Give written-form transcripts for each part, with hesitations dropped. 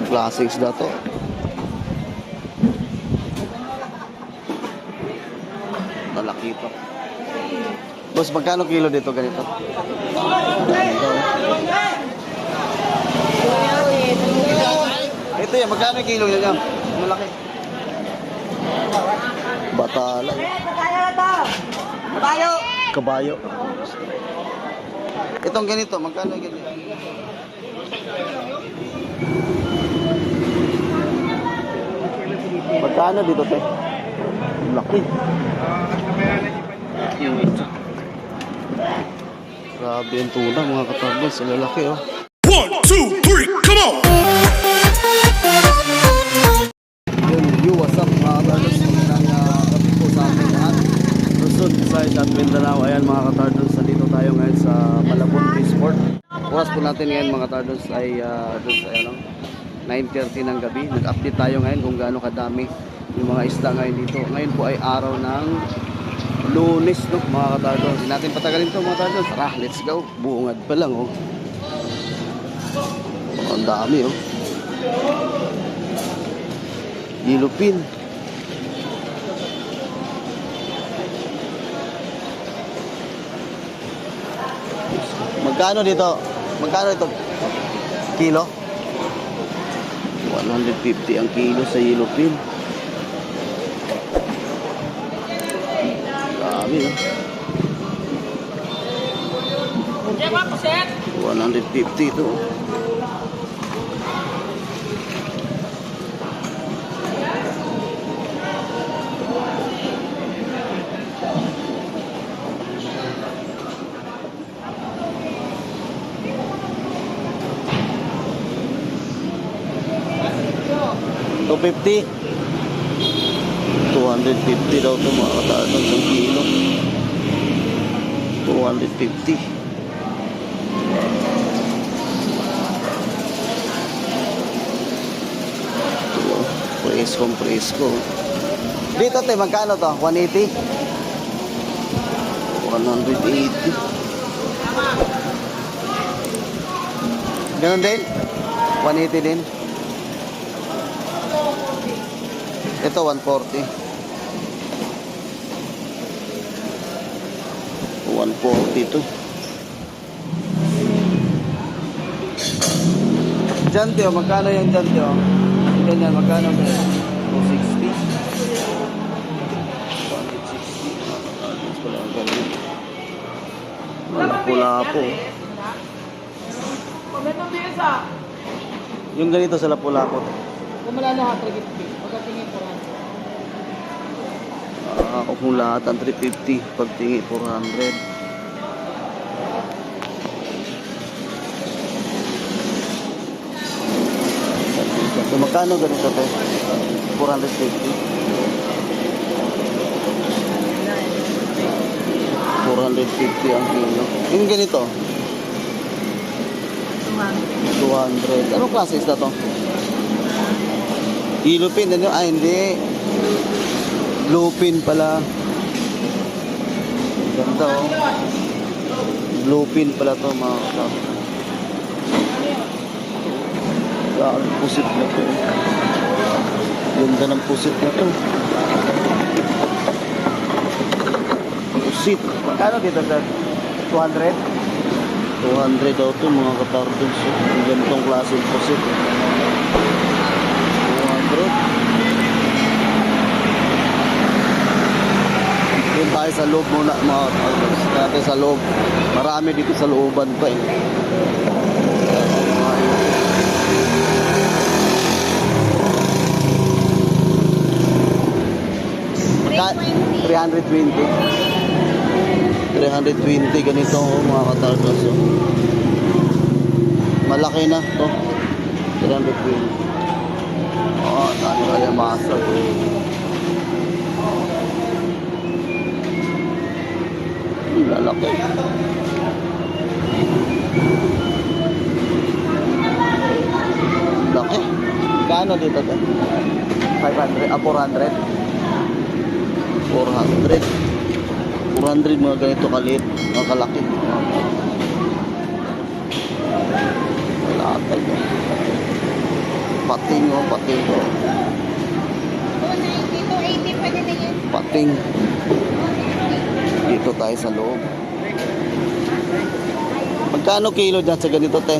Klaseng isda to. Malaki pa. Boss, magkano kilo dito ganito? Ito yan, magkano kilo yan? Malaki. Batala. Kabayo! Kabayo. Itong ganito, magkano ganito? Magkano dito, te? Laki. Grabe yung tuna, mga katarbos. Ang lalaki, oh. 1, 2, 3, come on! Yo, what's up, mga katarbos? Kami po sa ating lahat. Luzon, Visayas at Mindanao. Ayan, mga katarbos. Nandito tayo ngayon sa Malabon Resort. Oras po natin ngayon, mga katarbos, ay doon sa, 9:30 ng gabi. Nag-update tayo ngayon kung gaano kadami yung mga isda ngayon dito. Ngayon po ay araw ng Lunes, no, mga katarbos. Hindi natin patagalin to, mga katarbos. Tara, let's go. Buungad pa lang, oh. Ang dami, oh. Yellowfin. Magkano dito? Magkano ito? Kilo? 150 ang kilo sa yellowfin. Dami, oh. 150 ito. $250 daw ito, mga katarbos, ang kilo. 250. Ito, presko. Dito, te, magkano to? 180? 180. Ganun din? 180 din? Ito 140. 140 to. Jante, magkano yung jante, oh? Ganyan, magkano ba? 260. 160. Pula po. Yung ganito sa Lapu-Lapu. Kumala lahat, 350. Pagkatingin po lang. Kung lahat ang 350, pagtingi 400. So, magkano ganito to? 450. 450 ang kilo. Yung ganito? 200. Anong klase isda to? Yellowfin, ano? Ah, hindi. Bluefin pala. Ganda, oh. Bluefin pala to, mga kapatid. Ang pusit na to. Ganda ng pusit na to. Pusit. Magkano dito, sir? 200? 200 daw to, mga kapatid. Ang ganitong klase ng pusit. 200. Doon tayo sa loob muna, mga kapatid. Natin sa loob. Marami dito sa looban pa, eh. 320 ganito, mga katardos, oh. Malaki na to, 320. Ano kaya masa to? Lalaki. Laki. Kano dito to? 500, 400. 400 mga ganito kaliit, mga kalaki. Wala ito. Pating oh, pating oh. 290, 280 pwede na yun. Pating. Dito tayo sa loob. Magkano kilo dyan sa ganito, te?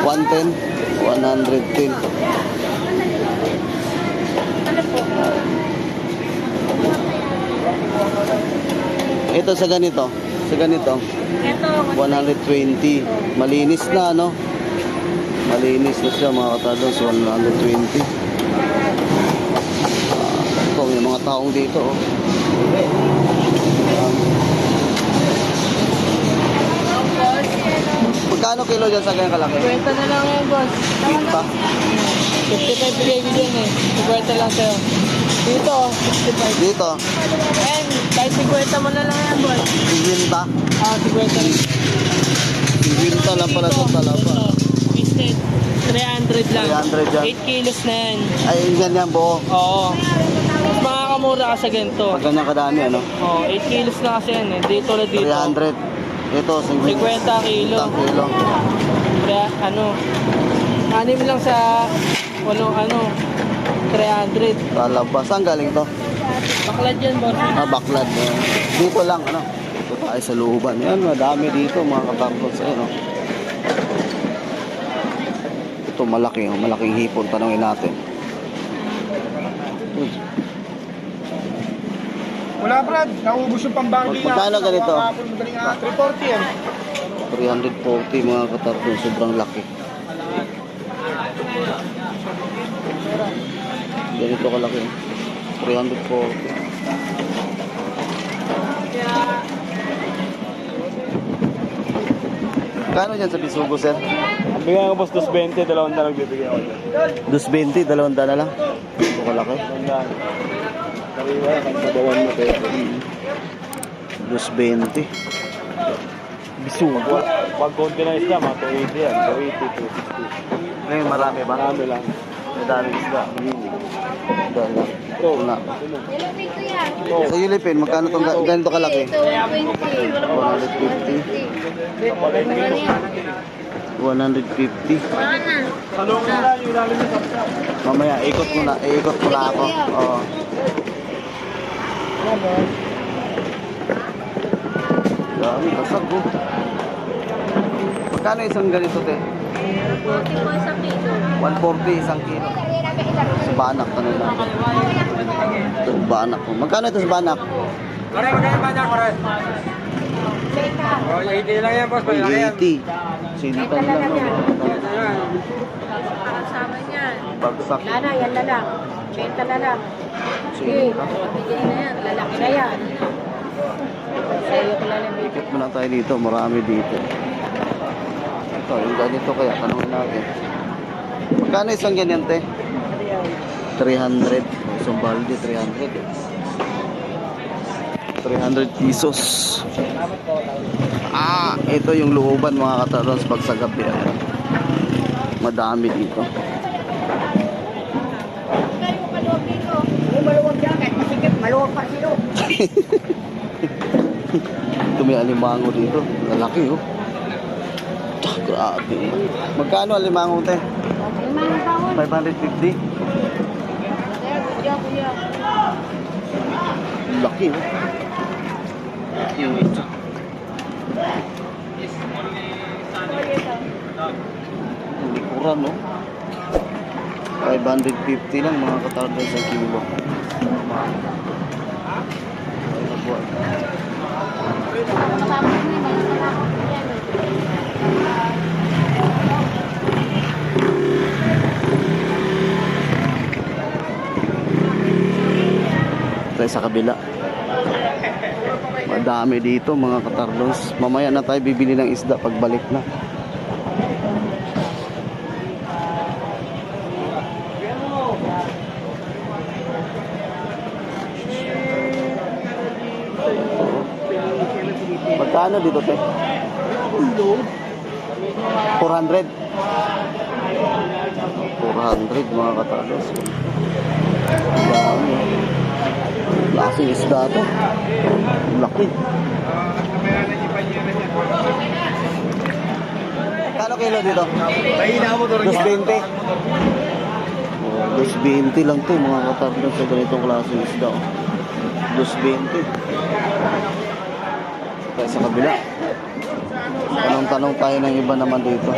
110? 110. Ito sa ganito. Sa ganito. Ito, 120. Malinis na, no? Malinis na siya, mga katardos. 120. Ito, may mga taong dito, oh. Magkano kilo dyan sa ganyan kalaki? 50 na lang yan, boss. Pinta. 55 bigay ko dyan eh. 50 lang sa'yo. Dito, 65. Dito. Ayan, kahit 50 mo na lang yan, boss. Pinta. 50 lang. Pinta lang pala sa talaba. Twisted, 300 lang. 300 yan. 8 kilos na yan. Ay, yan yan buo. Oo. Mas makakamura ka sa ganito. Pag ganyan kadami, ano? Oo, 8 kilos na kasi yan eh. Dito na dito. 300. Ito, 50 kilo. 50 kilo. Kaya, anim lang sa, 300. Talaba. Saan galing to? Baklad yan, boss. Baklad. Dito lang, ano? Dito tayo sa looban. Yan, madami dito, mga katardos. Ayun, oh. Ito, malaki. Oh. Malaking hipon. Tanungin natin. Uy. Wala Brad, naubos yung pambangli Magkano ganito? 340 yan. 340 mga katardos. Sobrang laki. Ganito kalaki. 340. Kano dyan sa Bisugo, sir? Bigyan ko boss 220, 200 na nagbibigay ako dyan. 220, 200 na lang. Ito kalaki. Kariwa yan, kasabawan mo tayo. 220. Bisugo. Pag konti na isda, mga 280 yan. 280, 260. Ngayon marami ba? Marami lang. May daming isda. Ito lang. Ito. Wala. Yellow pig ko yan. Sa Yulipin, magkano itong ganito kalaki? Ito, 120. 150. Ano yan? 150. Wala na. Salungan na lang yung ilalim niya sa Mamaya, ikot muna ako. Oo. Dami, kasag ko. Magkano isang ganito, te? 40 po isang kilo. 140 isang kilo. Sa banak, ano lang. Ito, banak ko. Magkano ito sa banak? Pare, magkano ba niya, pare? Oh, 80 lang yan, boss. 80. Sinitan lang. Kasama niyan. Bagsak. Wala na, yan na lang. 20 na lang. Sige, Sinitan. bigay na yan. Lalaki na yan. Sa'yo ko lang yung Ikot muna tayo dito. Marami dito. Ito, yung ganito kaya. Tanungin natin. Magkano isang ganyan, te? 300. Isang balde, 300. 300 pesos. Ito yung looban, mga katarons, pag sa gabi. Madami dito. maluwag pa silo. Ito may alimango dito. Lalaki, oh. Grabe. Magkano alimango, te? 550. Laki, oh. Ito. Likuran, no? 550 lang, mga katarda sa kilo. Tayo sa kabila. Madami dito, mga katardos. Mamaya na tayo bibili ng isda pagbalik na. Magkano dito, te? 400. 400, mga katardos. Dami. Lasing isda to. Laki. Magkano kilo dito? 220. Oh, 220 lang to mga katardan sa ganitong klaseng isda. 220. Tayo sa kabila. Tanong-tanong tayo ng iba naman dito.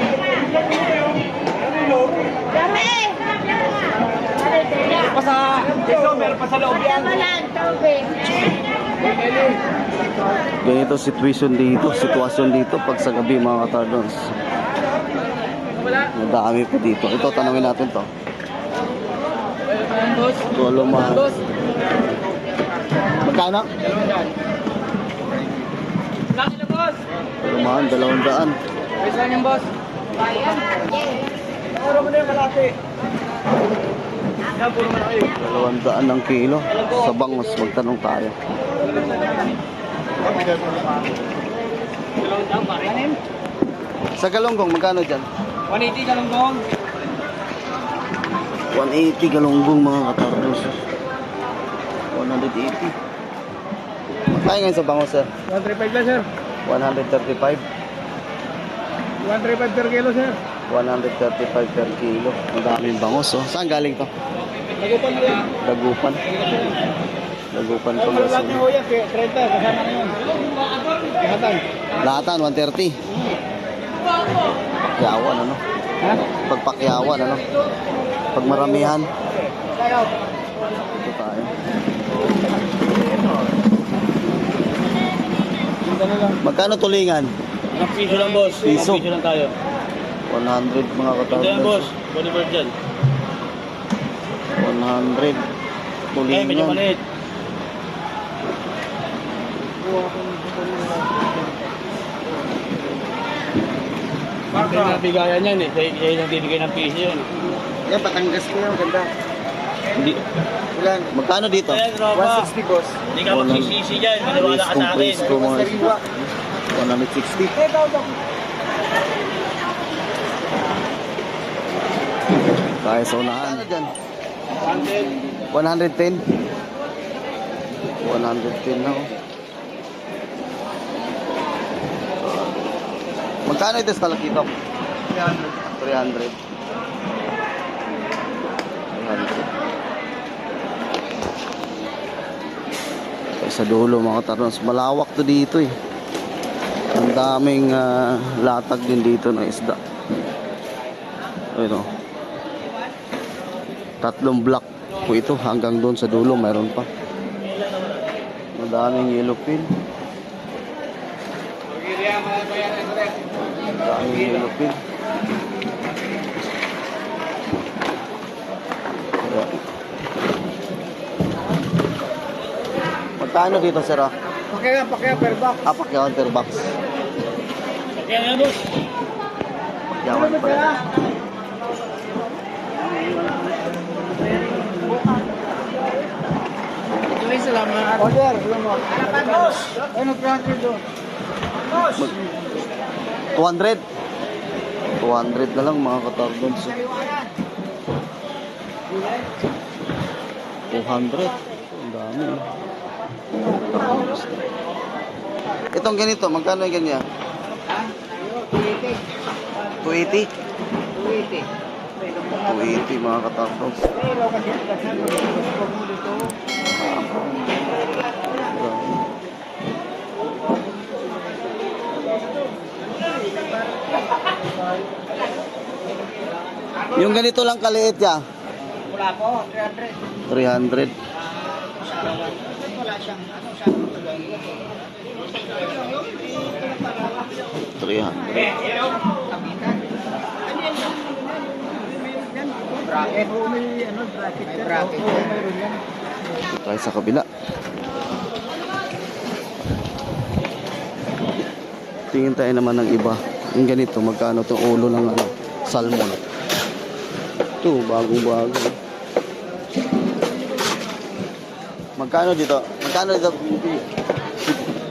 Ganito sitwasyon dito pag sa gabi mga katardons. Nadami po dito. Ito, tanongin natin to. Tulo mahal. Magkano? Tulo mahal, 200. 200 ng kilo. Sa bangos, magtanong tayo. Sa galonggong, magkano dyan? 180 galunggong. 180 galonggong mga katardos. 180. Magkano ngayon sa bangos, sir? 135 lang, sir. 135. 135 per kilo, sir. 135 per kilo. Ang daming bangos, oh. Saan galing to? Nagupan mo yan. Dagupan. Dagupan Ang po. malaki mo yan, 30, kasama na yun. Lahatan. Lahatan, 130. Pakyawan, ano? Ha? Pagpakyawan, ano? Pag maramihan. Ito tayo. Magkano tulingan? Ilang piso lang, boss. Piso. Ilang piso lang tayo. 100 mga Ito yan, boss. katardos. Bolivar dyan. 100 Eh, medyo tulingan. maliit. Ang pinabigayan yan eh. Sa'yo lang bibigay ng piso yun. Yan, Patangas ko yan. Ganda. Hindi. Ilan? Magkano dito? Ayan, tropa. 160, boss. Hindi ka magsisisi dyan. Maniwala ka sa akin. Praise ko mga 160. Tayo sa unahan. Ano dyan? 110. 110 na, oh. Magkano ito sa talakitok? 300. 300. Tayo sa dulo mga katarons. Malawak to dito eh. Ang daming latag din dito ng isda. Ayun, oh. 3 block po ito hanggang doon sa dulo mayroon pa. Madaming yellowfin. Madaming yellowfin. Magkano dito, sir? Pakya per box. Pakyawan per box. Kaya nga, boss. Pakyawan pa rin. Salamat. Order, salamat. Harapan, boss. Ano 300 doon? 200. 200 na lang mga katardons. 200. Ang dami. Itong ganito, magkano yung ganyan? 280. 280 mga katardons. Yung ganito lang kaliit ya. Wala po, 300. 300. Wala siyang, ano siya, 300. bracket. May ano, bracket. May bracket. Mayroon yan. Tayo sa kabila. Tingin tayo naman ng iba. Yung ganito, magkano itong ulo ng ano, salmon. Ito, bagong-bago. Magkano dito? Magkano dito?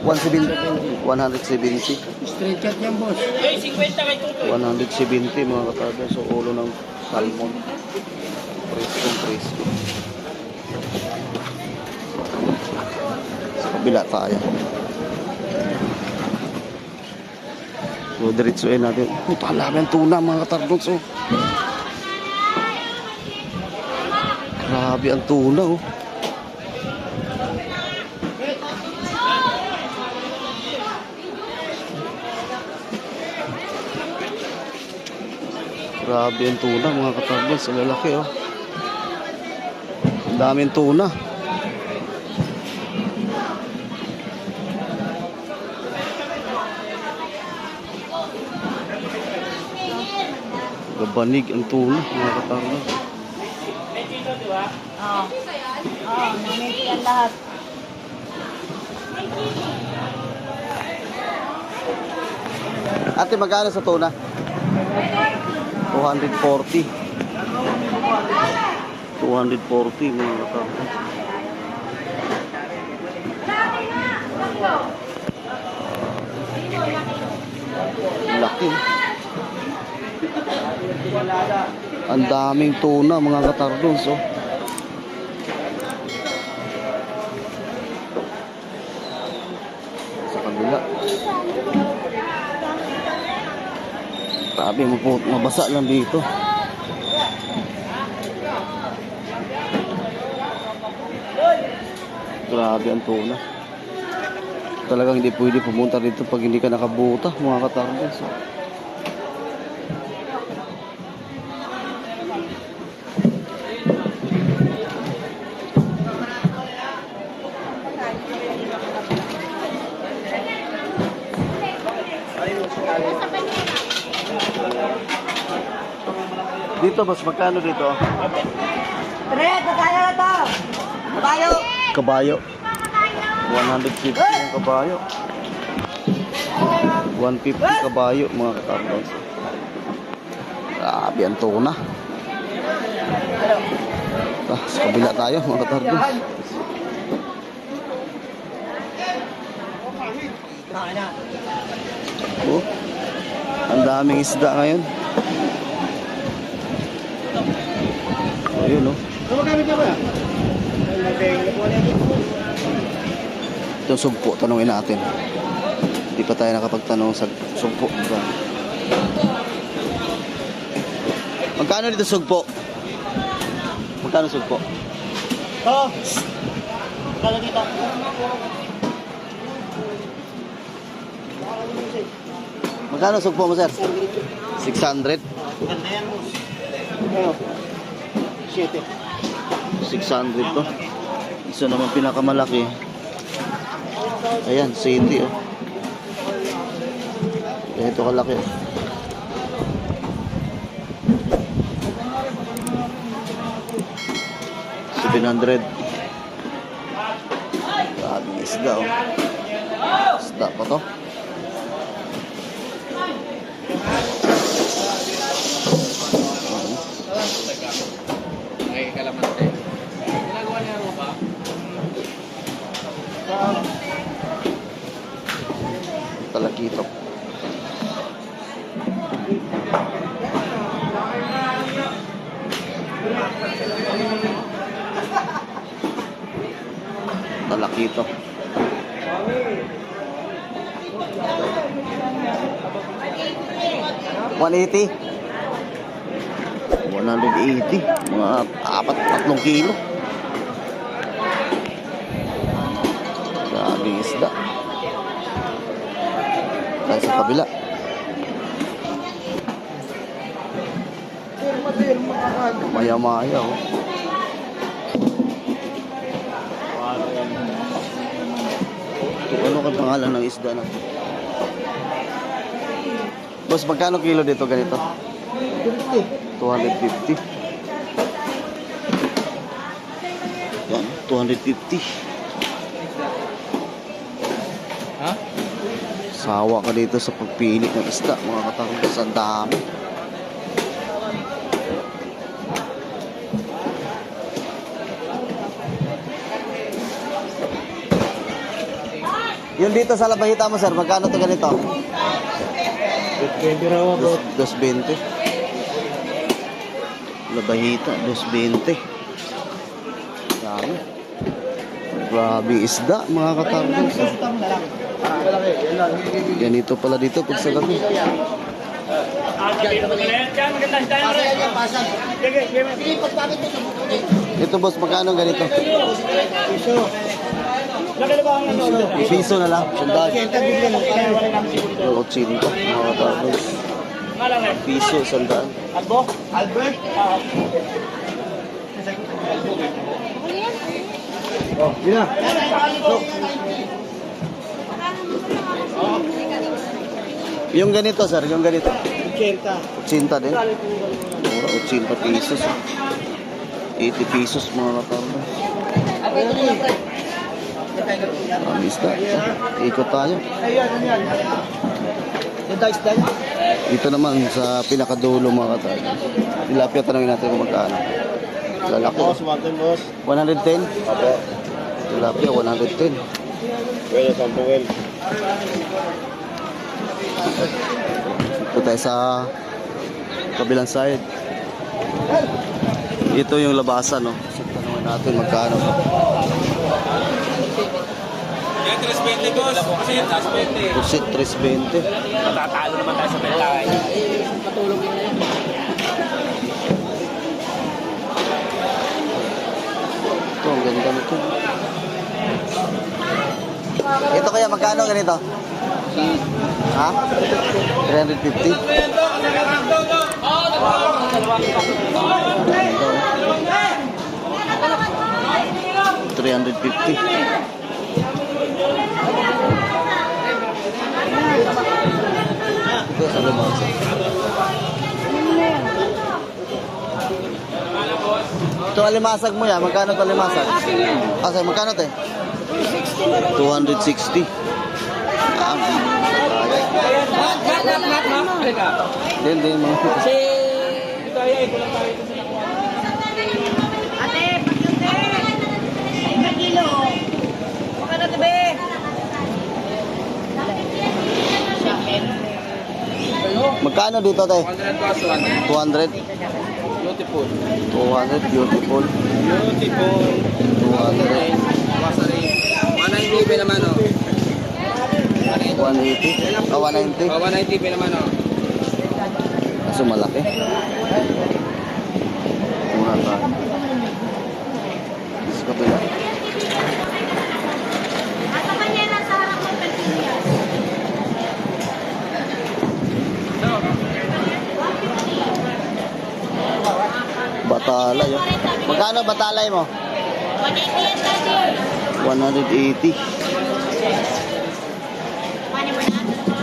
170. 170. Straight cut yan, boss. 170 mga katarda sa ulo ng salmon. Presko. Sa kabila tayo. So, diretsuin natin. Puta, lami ang tuna mga katardons. Oh. Grabe ang tuna. Oh. Grabe ang tuna mga katardons. Ang lalaki. Oh. Ang daming tuna. Gabanig ang tuna, mga katarla. Oo. Oo, naniti yan lahat. Ate, magkano sa tuna? 240. 240, mga katarla. Laki. Ang daming tuna mga katardons. Oh. Sa kabila. Grabe, mabasa lang dito. Grabe ang tuna. Talagang hindi pwede pumunta dito pag hindi ka nakabuta mga katardons. Oh. Dito, boss, magkano dito? Pre, kaya na to. Kabayo. Kabayo. 150 yung kabayo. 150 kabayo, mga katardons. Grabe ang tuna. Sa kabila tayo, mga katardons. Oh, ang daming isda ngayon. Ayun, oh. Ito sugpo, tanungin natin. Hindi pa tayo nakapagtanong sa sugpo. Magkano dito sugpo? Magkano sugpo? Oh! Magkano dito? Magkano sugpo mo, sir? 600? Ganda yan, boss. Ano? 7. 600 to. Isa naman pinakamalaki. Ayan, city, oh. Ito kalaki. $700. Grabe isda, oh. Isda pa to. Ay, kalamante. Ginagawa niya mo ba? Talakito. Talakito. $180. 180. Mga 3 kilo. Grabing isda. Tayo sa kabila. Maya-maya, oh. Ano ka pangalan ng isda na? Boss, magkano kilo dito ganito? 250. Yan, 250. Ha? Sawa ka dito sa pagpili ng isda, mga katarundas. Ang dami. Yung dito sa labahita mo, sir, magkano to ganito? 20 raw, bro. 220. Labahita, 220. Dami. Grabe isda, mga katarundas. Tama na lang. Ganito pala dito pag sa gabi. Ito boss, magkano ganito? Piso na lang. Sandal. 80, mga tapos. Piso, sandal. Albert? Oh, yun na. Yung ganito sir, yung ganito. 80 din. Mura, 80 pesos. 80 pesos mga katardo. Amis na. Ikot tayo. Dito naman sa pinakadulo mga katardo. Tilapia, tanongin natin kung magkano. Lalaki. 110? Tilapia, 110. Well, Samuel. Ito tayo sa kabilang side. Ito yung labasan, no? So, tanongin natin magkano. Yan, 320 boss. Kasi yung taas 20. Pusit, 320. Matatalo naman tayo sa bentahe. Ito, ang ganda nito. Ito kaya magkano ganito? Ha? 350? $350. Ito sa lumasa. Ito alimasag mo yan. Magkano ito alimasag? Kasi magkano ito? 260. Din mo. Kasi tayo ay kulang tayo ito sa Ate, pakyute! 1 kilo. Baka na tabi. Magkano dito tayo? 200. Beautiful. 200, beautiful. Beautiful. 200. Wasari. 190 naman oh. 180. 190. 190 naman oh. Kaso malaki. Mura tayo. Sa kabila. Asa kanya na sa harap ng Pilipinas. Batalay. Oh. Magkano batalay mo? 180 yan, daddy. 180. Paano mo na?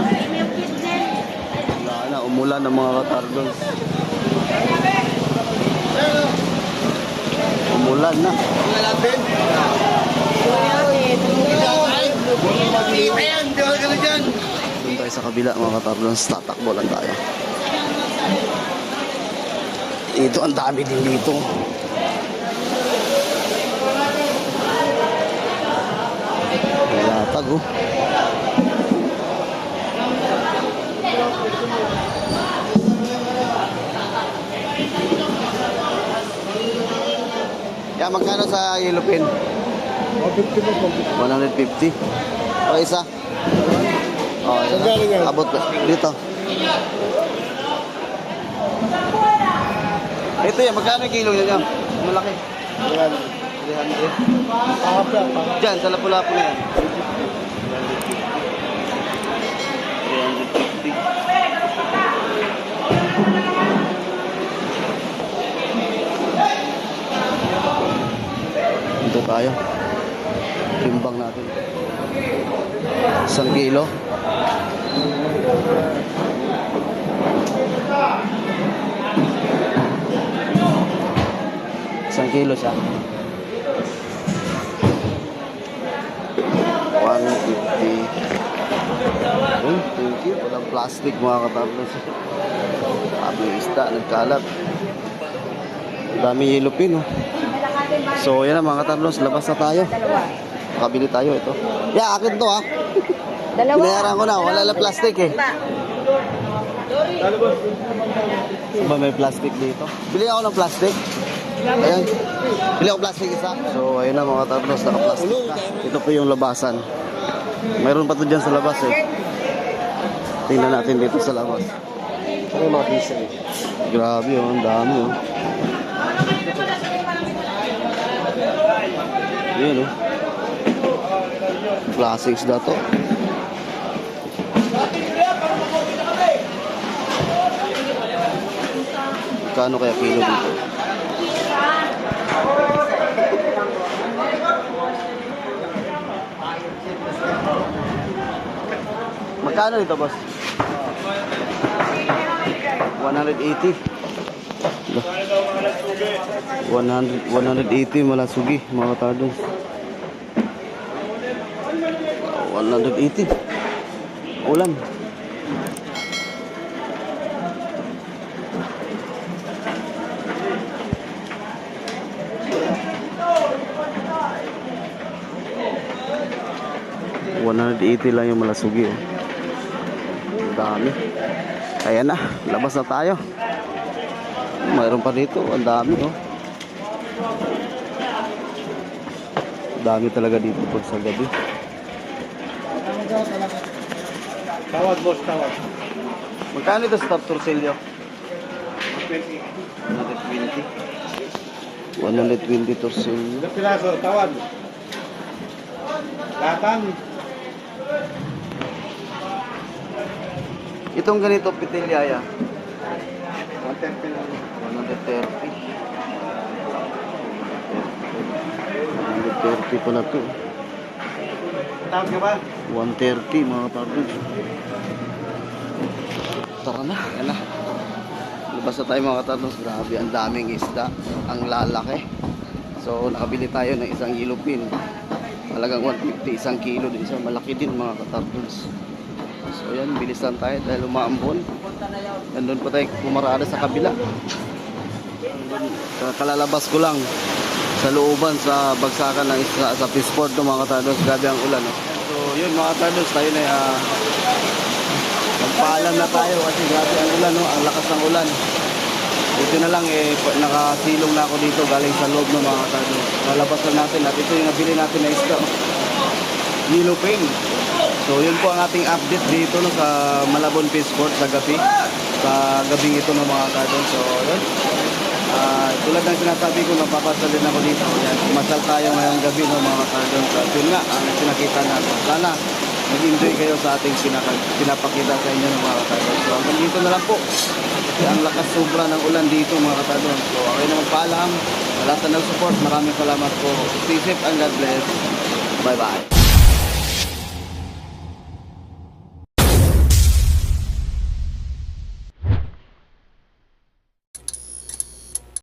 Premium kiss din. Wala na, umulan ng mga katardon. Umulan na. Doon tayo sa kabila mga katardon. Tatakbo lang tayo. Ito ang dami din dito. Latag oh. Yeah, magkano sa yellow pin? 150. O isa? O, yan. Abot dito. Ito yan, magkano yung kilo niya? Malaki. 300. Diyan, sa lapu-lapu na yan. 350. Dito tayo. Timbang natin. 1 kilo. Isang kilo siya. 150. Thank you. Walang plastic mga katablos. Aming isda, nagkalat. Dami yellow pin, oh. So, yan na mga katablos. Labas na tayo. Makabili tayo ito. Yeah, akin to, ha. Binayaran ko na. Wala lang plastic, eh. Ba may plastic dito? Bili ako ng plastic. Ayan. Bili ako plastic isa. So, ayun na mga katablos. Naka-plastic na. Ito po yung labasan. Mayroon pa to dyan sa labas eh. Tingnan natin dito sa labas. Ano yung mga diesel? Grabe oh, ang dami oh. Yun oh. Klaseng isda to. Kano kaya kilo dito? Magkano dito, boss? 180. 180 malasugi, mga katardon. 180. Ulam. $180 lang yung malasugi oh. Dami. Ayan na, labas na tayo. Mayroon pa dito, ang dami oh. Dami talaga dito pag sa gabi. Tawad, boss, tawad. Magkano ito sa top torsilyo? 120. 120 torsilyo. Ilang piraso, tawad. Latan. Itong ganito, pitilyaya. 130 lang. 130. 130 pa na to. Tawad ka ba? 130 mga kapatid. Tara na, yan na. Labas na tayo mga kapatid. Grabe, ang daming isda. Ang lalaki. So, nakabili tayo ng isang yellow pin. Talagang 150, isang kilo din isa. Malaki din mga kapatid. So, yan, bilisan tayo dahil umaambon. Nandun pa tayo pumarada sa kabila. Kalalabas ko lang sa looban sa bagsakan ng isla sa Fishport ng mga katardos. Grabe ang ulan. So yun mga katardos, tayo na magpaalam na tayo kasi grabe ang ulan, no? Ang lakas ng ulan. Dito na lang nakasilong na ako dito galing sa loob ng mga katardos. Lalabas lang natin at ito yung nabili natin na isda, yellow pain. So yun po ang ating update dito no, sa Malabon Fishport sa gabi. Sa gabing ito ng mga katardos. So yun. Tulad ng sinasabi ko, napapasal din ako dito. Yan, masal tayo ngayong gabi ng mga kardons. At yun nga, ang pinakita natin. Sana mag-enjoy kayo sa ating pinapakita sa inyo ng mga kardons. So hanggang dito na lang po. Kasi ang lakas sobra ng ulan dito mga kardons. So ako na magpaalam. Sa lahat na nag-support, maraming salamat po. Stay safe and God bless. Bye bye.